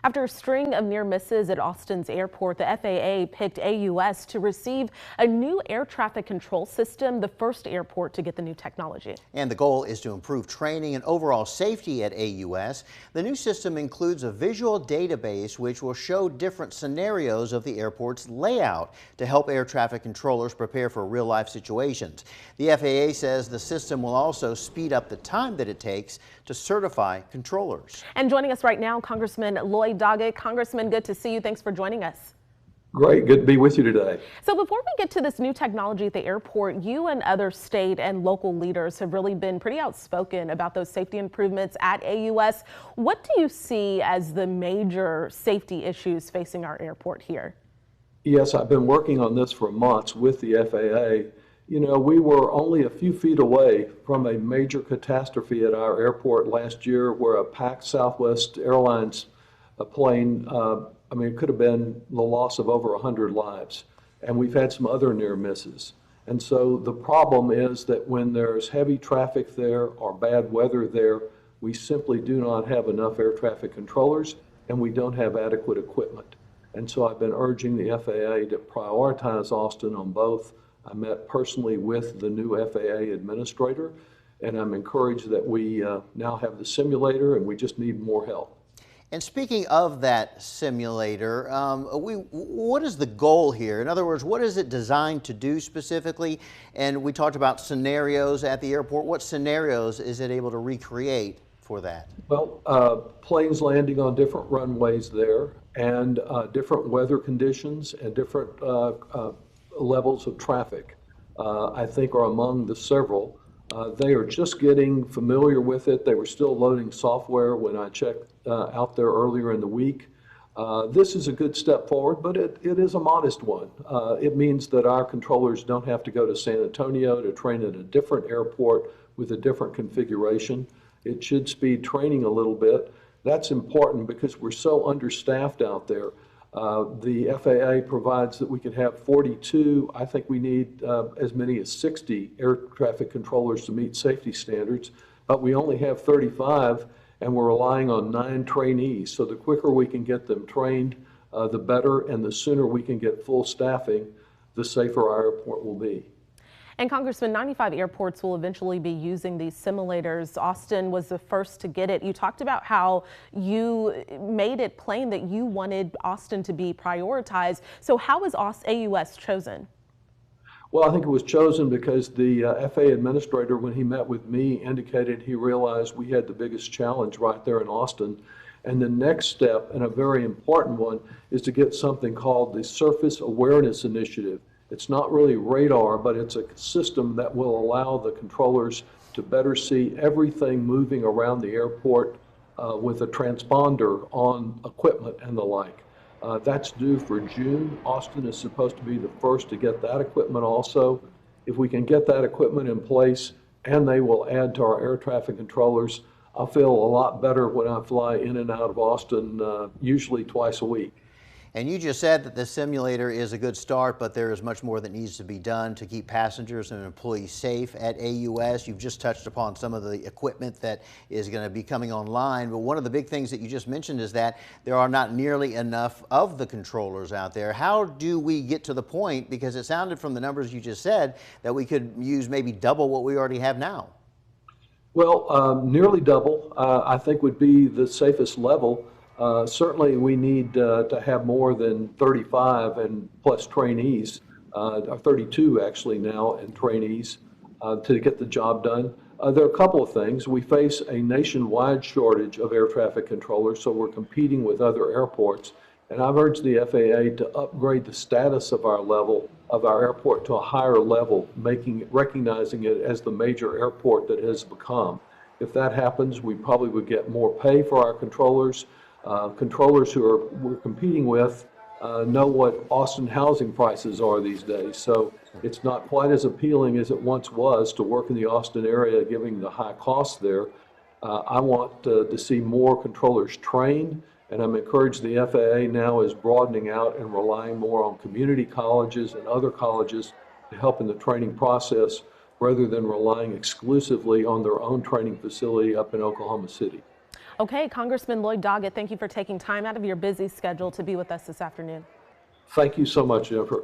After a string of near misses at Austin's airport, the FAA picked AUS to receive a new air traffic control system, the first airport to get the new technology. And the goal is to improve training and overall safety at AUS. The new system includes a visual database which will show different scenarios of the airport's layout to help air traffic controllers prepare for real-life situations. The FAA says the system will also speed up the time that it takes to certify controllers. And joining us right now, Congressman Lloyd Doggett. Congressman, good to see you. Thanks for joining us. Great. Good to be with you today. So before we get to this new technology at the airport, you and other state and local leaders have really been pretty outspoken about those safety improvements at AUS. What do you see as the major safety issues facing our airport here? Yes, I've been working on this for months with the FAA. You know, we were only a few feet away from a major catastrophe at our airport last year where a packed Southwest Airlines plane, it could have been the loss of over 100 lives. And we've had some other near misses. And so the problem is that when there's heavy traffic there or bad weather there, we simply do not have enough air traffic controllers and we don't have adequate equipment. And so I've been urging the FAA to prioritize Austin on both. I met personally with the new FAA administrator, and I'm encouraged that we now have the simulator and we just need more help. And speaking of that simulator, what is the goal here? In other words, what is it designed to do specifically? And we talked about scenarios at the airport. What scenarios is it able to recreate for that? Well, planes landing on different runways there and different weather conditions and different levels of traffic, I think, are among the several. They are just getting familiar with it. They were still loading software when I checked out there earlier in the week. This is a good step forward, but it is a modest one. It means that our controllers don't have to go to San Antonio to train at a different airport with a different configuration. It should speed training a little bit. That's important because we're so understaffed out there. The FAA provides that we can have 42. I think we need as many as 60 air traffic controllers to meet safety standards, but we only have 35 and we're relying on 9 trainees. So the quicker we can get them trained, the better, and the sooner we can get full staffing, the safer our airport will be. And Congressman, 95 airports will eventually be using these simulators. Austin was the first to get it. You talked about how you made it plain that you wanted Austin to be prioritized. So how was AUS chosen? Well, I think it was chosen because the FAA administrator, when he met with me, indicated he realized we had the biggest challenge right there in Austin. And the next step, and a very important one, is to get something called the Surface Awareness Initiative. It's not really radar, but it's a system that will allow the controllers to better see everything moving around the airport with a transponder on equipment and the like. That's due for June. Austin is supposed to be the first to get that equipment also. If we can get that equipment in place and they will add to our air traffic controllers, I'll feel a lot better when I fly in and out of Austin, usually twice a week. And you just said that the simulator is a good start, but there is much more that needs to be done to keep passengers and employees safe at AUS. You've just touched upon some of the equipment that is going to be coming online, but one of the big things that you just mentioned is that there are not nearly enough of the controllers out there. How do we get to the point, because it sounded from the numbers you just said, that we could use maybe double what we already have now? Well, nearly double, I think, would be the safest level. Certainly we need to have more than 35 and plus trainees, 32 actually now, and trainees to get the job done. There are a couple of things. We face a nationwide shortage of air traffic controllers, so we're competing with other airports. And I've urged the FAA to upgrade the status of our airport to a higher level, recognizing it as the major airport that it has become. If that happens, we probably would get more pay for our controllers. Controllers who we're competing with know what Austin housing prices are these days, so it's not quite as appealing as it once was to work in the Austin area, given the high costs there. I want to see more controllers trained, and I'm encouraged the FAA now is broadening out and relying more on community colleges and other colleges to help in the training process rather than relying exclusively on their own training facility up in Oklahoma City. Okay, Congressman Lloyd Doggett, thank you for taking time out of your busy schedule to be with us this afternoon. Thank you so much, Jennifer.